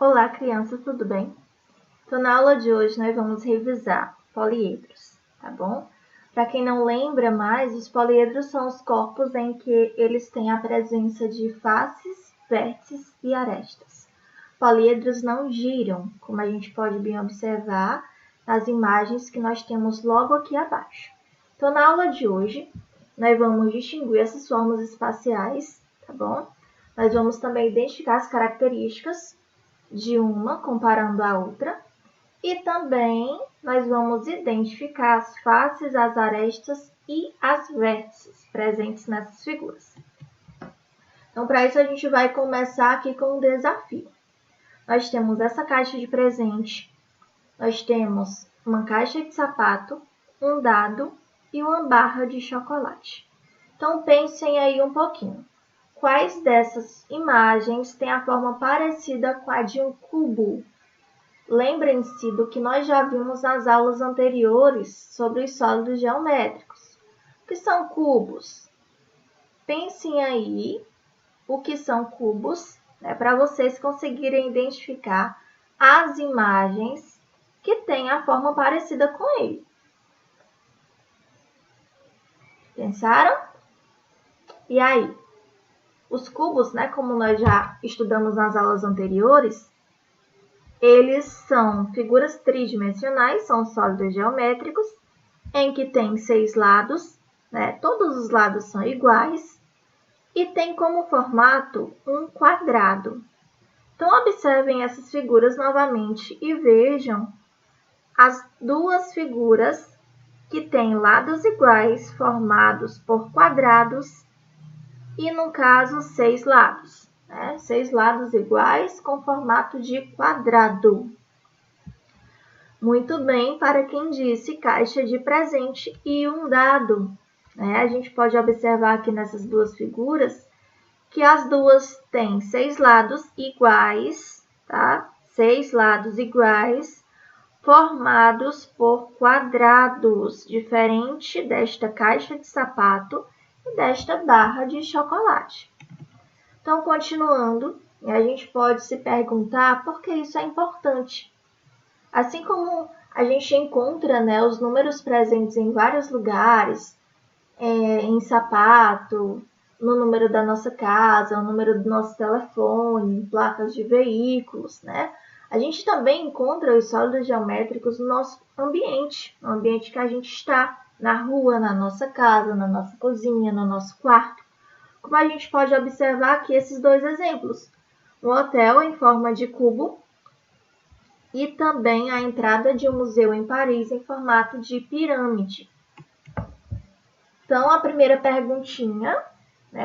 Olá, crianças, tudo bem? Então, na aula de hoje, nós vamos revisar poliedros, tá bom? Para quem não lembra mais, os poliedros são os corpos em que eles têm a presença de faces, vértices e arestas. Poliedros não giram, como a gente pode bem observar nas imagens que nós temos logo aqui abaixo. Então, na aula de hoje, nós vamos distinguir essas formas espaciais, tá bom? Nós vamos também identificar as características de uma comparando a outra. E também nós vamos identificar as faces, as arestas e as vértices presentes nessas figuras. Então, para isso, a gente vai começar aqui com um desafio. Nós temos essa caixa de presente, nós temos uma caixa de sapato, um dado e uma barra de chocolate. Então, pensem aí um pouquinho. Quais dessas imagens têm a forma parecida com a de um cubo? Lembrem-se do que nós já vimos nas aulas anteriores sobre os sólidos geométricos. O que são cubos? Pensem aí o que são cubos, né, para vocês conseguirem identificar as imagens que têm a forma parecida com ele. Pensaram? E aí? Os cubos, né, como nós já estudamos nas aulas anteriores, eles são figuras tridimensionais, são sólidos geométricos, em que tem 6 lados, né? Todos os lados são iguais, e tem como formato um quadrado. Então, observem essas figuras novamente e vejam as duas figuras que têm lados iguais, formados por quadrados, e, no caso, 6 lados. 6 lados iguais com formato de quadrado. Muito bem, para quem disse caixa de presente e um dado. A gente pode observar aqui nessas duas figuras que as duas têm 6 lados iguais, tá? 6 lados iguais, formados por quadrados, diferente desta caixa de sapato e desta barra de chocolate. Então, continuando, a gente pode se perguntar por que isso é importante. Assim como a gente encontra, né, os números presentes em vários lugares, em sapato, no número da nossa casa, no número do nosso telefone, placas de veículos, né? A gente também encontra os sólidos geométricos no nosso ambiente, no ambiente que a gente está, na rua, na nossa casa, na nossa cozinha, no nosso quarto. Como a gente pode observar aqui esses dois exemplos. Um hotel em forma de cubo e também a entrada de um museu em Paris em formato de pirâmide. Então, a primeira perguntinha,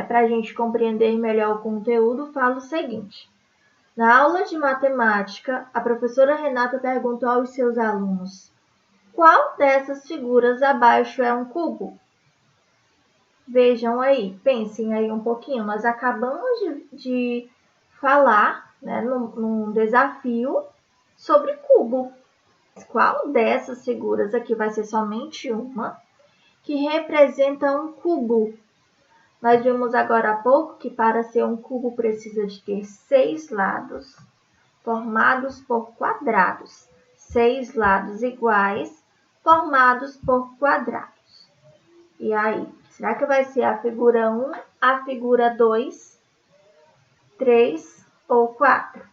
para a gente compreender melhor o conteúdo, fala o seguinte. Na aula de matemática, a professora Renata perguntou aos seus alunos: qual dessas figuras abaixo é um cubo? Vejam aí, pensem aí um pouquinho. Nós acabamos de falar, num desafio sobre cubo. Qual dessas figuras aqui vai ser somente uma que representa um cubo? Nós vimos agora há pouco que para ser um cubo precisa de ter 6 lados formados por quadrados. 6 lados iguais formados por quadrados. E aí, será que vai ser a figura 1, a figura 2, 3 ou 4?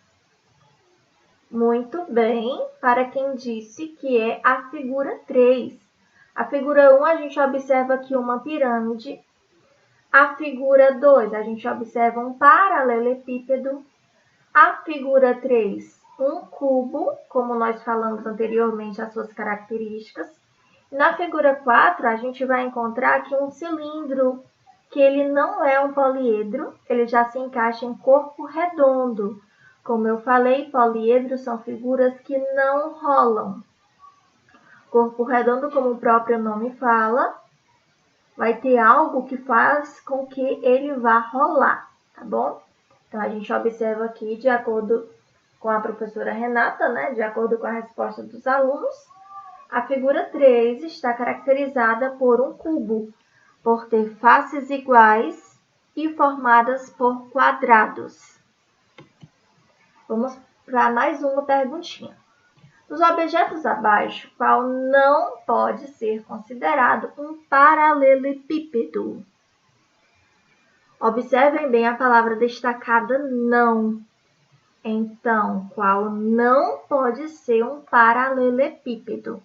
Muito bem, para quem disse que é a figura 3. A figura 1, a gente observa aqui uma pirâmide. A figura 2, a gente observa um paralelepípedo. A figura 3, um cubo, como nós falamos anteriormente, as suas características. Na figura 4, a gente vai encontrar aqui um cilindro, que ele não é um poliedro, ele já se encaixa em corpo redondo. Como eu falei, poliedros são figuras que não rolam. Corpo redondo, como o próprio nome fala, vai ter algo que faz com que ele vá rolar, tá bom? Então, a gente observa aqui, de acordo com a professora Renata, de acordo com a resposta dos alunos, a figura 3 está caracterizada por um cubo, por ter faces iguais e formadas por quadrados. Vamos para mais uma perguntinha. Dos objetos abaixo, qual não pode ser considerado um paralelepípedo? Observem bem a palavra destacada não. Então, qual não pode ser um paralelepípedo?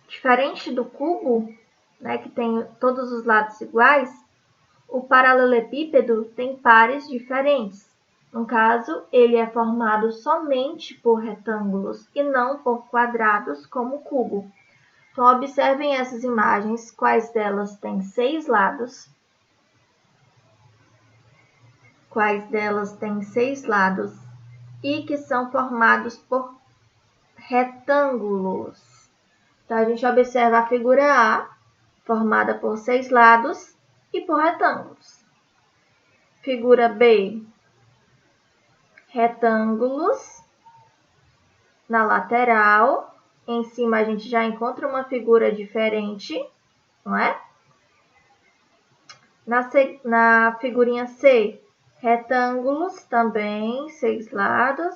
Diferente do cubo, né, que tem todos os lados iguais, o paralelepípedo tem pares diferentes. No caso, ele é formado somente por retângulos e não por quadrados como o cubo. Então, observem essas imagens, quais delas têm 6 lados. Quais delas têm 6 lados e que são formados por retângulos. Então, a gente observa a figura A, formada por 6 lados e por retângulos. Figura B, retângulos na lateral. Em cima a gente já encontra uma figura diferente, não é? Na figurinha C, retângulos também, 6 lados.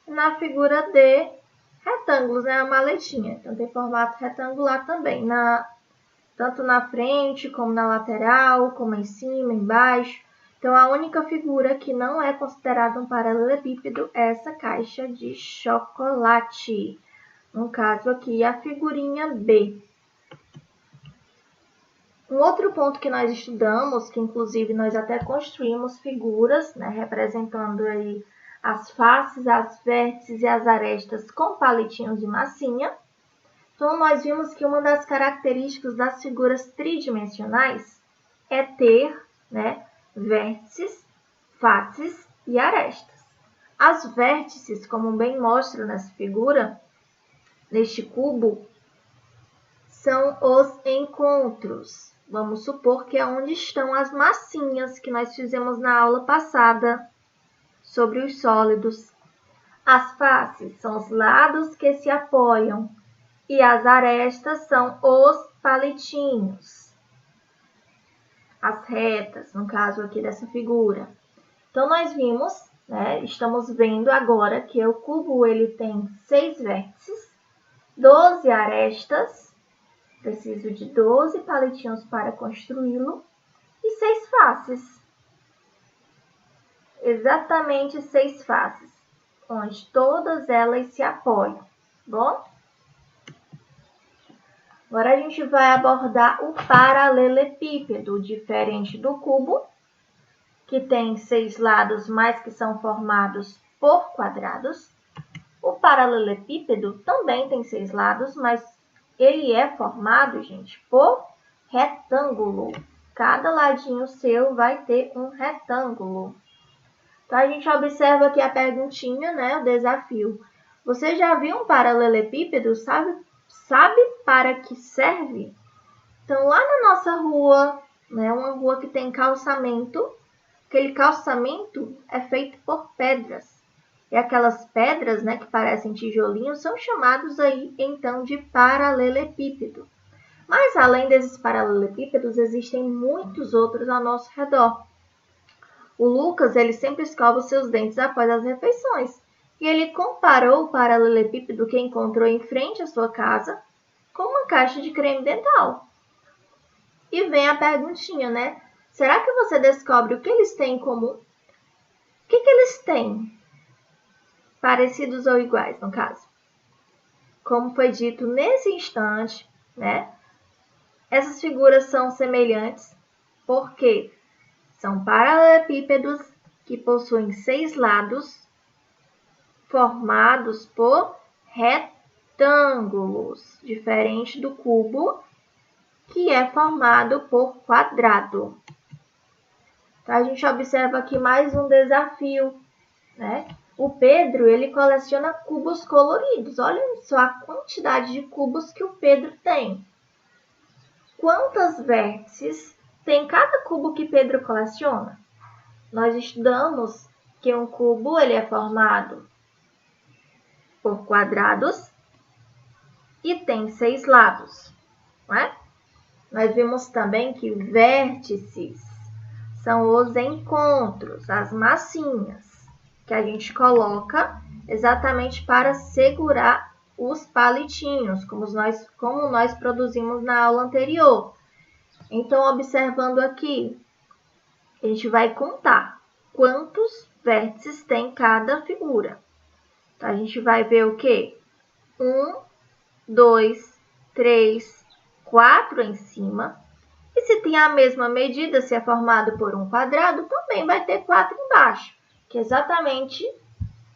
Na figura D, retângulos, né? A maletinha. Então tem formato retangular também, tanto na frente, como na lateral, como em cima, embaixo. Então, a única figura que não é considerada um paralelepípedo é essa caixa de chocolate. No caso aqui, a figurinha B. Um outro ponto que nós estudamos, que inclusive nós até construímos figuras, né, representando aí as faces, as vértices e as arestas com palitinhos de massinha. Então, nós vimos que uma das características das figuras tridimensionais é ter, né, vértices, faces e arestas. As vértices, como bem mostra nessa figura, neste cubo, são os encontros. Vamos supor que é onde estão as massinhas que nós fizemos na aula passada sobre os sólidos. As faces são os lados que se apoiam e as arestas são os palitinhos. As retas, no caso aqui dessa figura. Então, nós vimos, né, estamos vendo agora que o cubo ele tem 6 vértices, 12 arestas, preciso de 12 palitinhos para construí-lo, e 6 faces. Exatamente 6 faces, onde todas elas se apoiam, bom? Agora a gente vai abordar o paralelepípedo, diferente do cubo, que tem 6 lados, mas que são formados por quadrados. O paralelepípedo também tem 6 lados, mas ele é formado, gente, por retângulo. Cada ladinho seu vai ter um retângulo. Então, a gente observa aqui a perguntinha, né, o desafio. Você já viu um paralelepípedo? Sabe para que serve? Então, lá na nossa rua, né, uma rua que tem calçamento, aquele calçamento é feito por pedras. E aquelas pedras, né, que parecem tijolinhos, são chamados aí, então, de paralelepípedo. Mas, além desses paralelepípedos, existem muitos outros ao nosso redor. O Lucas, ele sempre escova os seus dentes após as refeições. E ele comparou o paralelepípedo que encontrou em frente à sua casa com uma caixa de creme dental. E vem a perguntinha, né? Será que você descobre o que eles têm em comum? O que eles têm? Parecidos ou iguais, no caso. Como foi dito nesse instante, né? Essas figuras são semelhantes porque são paralelepípedos que possuem 6 lados formados por retângulos, diferente do cubo, que é formado por quadrado. Então, a gente observa aqui mais um desafio, né? O Pedro, ele coleciona cubos coloridos. Olhem só a quantidade de cubos que o Pedro tem. Quantas vértices tem cada cubo que Pedro coleciona? Nós estudamos que um cubo ele é formado por quadrados e tem 6 lados, não é? Nós vimos também que vértices são os encontros, as massinhas. que a gente coloca exatamente para segurar os palitinhos, como nós produzimos na aula anterior. Então, observando aqui, a gente vai contar quantos vértices tem cada figura. Então, a gente vai ver o quê? 1, 2, 3, 4 em cima. E se tem a mesma medida, se é formado por um quadrado, também vai ter 4 embaixo, que é exatamente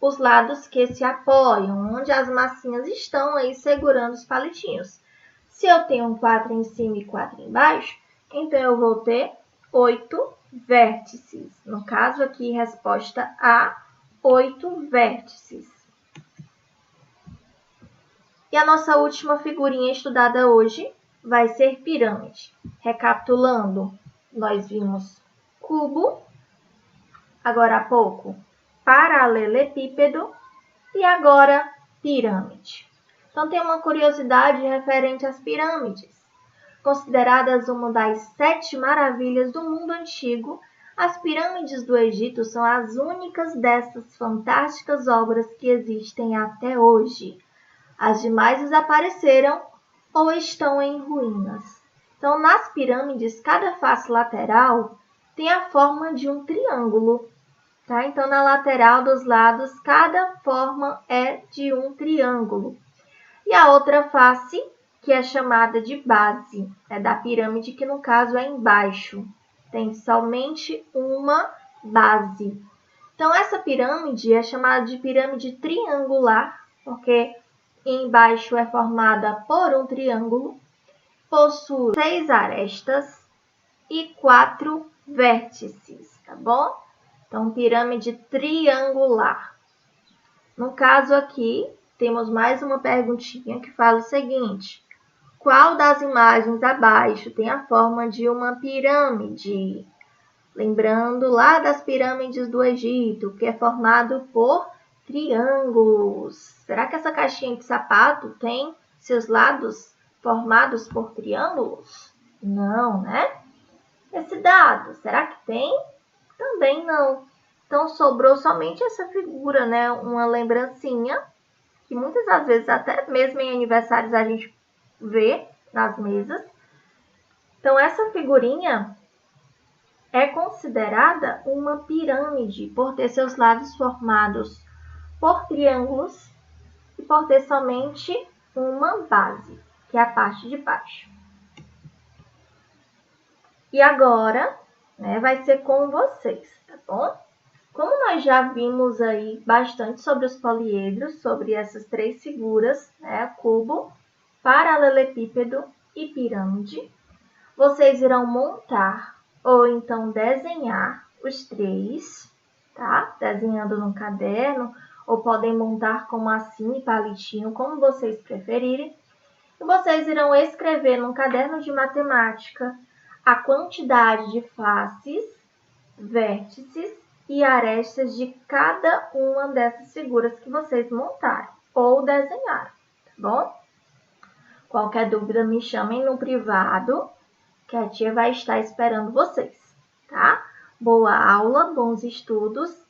os lados que se apoiam, onde as massinhas estão aí segurando os palitinhos. Se eu tenho 4 em cima e 4 embaixo, então eu vou ter 8 vértices. No caso aqui, resposta A, 8 vértices. E a nossa última figurinha estudada hoje vai ser pirâmide. Recapitulando, nós vimos cubo, agora há pouco paralelepípedo e agora pirâmide. Então, tem uma curiosidade referente às pirâmides. Consideradas uma das 7 maravilhas do mundo antigo, as pirâmides do Egito são as únicas dessas fantásticas obras que existem até hoje. As demais desapareceram ou estão em ruínas. Então, nas pirâmides, cada face lateral tem a forma de um triângulo. Tá? Então, na lateral dos lados, cada forma é de um triângulo. E a outra face, que é chamada de base, é da pirâmide, que no caso é embaixo. Tem somente uma base. Então, essa pirâmide é chamada de pirâmide triangular, porque embaixo é formada por um triângulo, possui 6 arestas e 4 vértices, tá bom? Então, pirâmide triangular. No caso aqui, temos mais uma perguntinha que fala o seguinte: qual das imagens abaixo tem a forma de uma pirâmide? Lembrando lá das pirâmides do Egito, que é formado por triângulos. Será que essa caixinha de sapato tem seus lados formados por triângulos? Não, né? Esse dado, será que tem? Também não. Então, sobrou somente essa figura, né? Uma lembrancinha, que muitas das vezes, até mesmo em aniversários, a gente vê nas mesas. Então, essa figurinha é considerada uma pirâmide por ter seus lados formados por triângulos e por ter somente uma base, que é a parte de baixo. E agora, né, vai ser com vocês, tá bom? Como nós já vimos aí bastante sobre os poliedros, sobre essas 3 figuras, né, cubo, paralelepípedo e pirâmide, vocês irão montar ou então desenhar os 3, tá? Desenhando no caderno, ou podem montar com massinha e palitinho, como vocês preferirem. E vocês irão escrever no caderno de matemática a quantidade de faces, vértices e arestas de cada uma dessas figuras que vocês montaram ou desenharam, tá bom? Qualquer dúvida, me chamem no privado, que a tia vai estar esperando vocês, tá? Boa aula, bons estudos